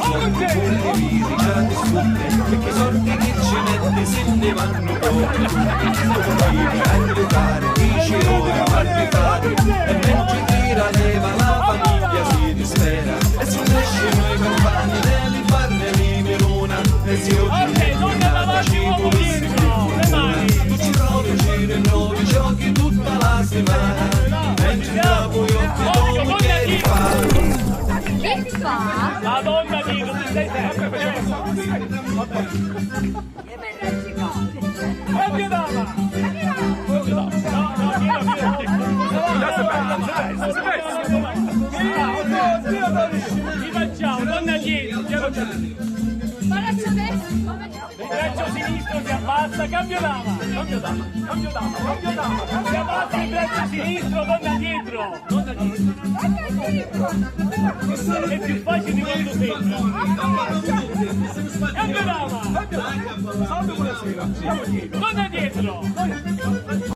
soldi pure viri già distrutte, perché soldi che ci mette se ne vanno proprio tutti. A giocare, dice ora farmi fare, e mentre tira leva la famiglia si dispera, e si uniscono i compagni delle barre di Verona, e si oggi ci volesse tu ci trovi, ci rinnovi, giochi tutta la settimana, mentre dopo io ti do che fa. Che fa? Madonna mia, non stai sempre. Che bella cicoglia! Cambio dama! Ti facciamo, donna dietro, Braccio destro! braccio sinistro si abbassa, cambio dama! Cambio dama, cambio dama, cambio dama! Si abbassa il braccio sinistro, donna dietro! Donna dietro! È più facile di quanto sembra! Cambio dama! Salve, buonasera! Donna dietro!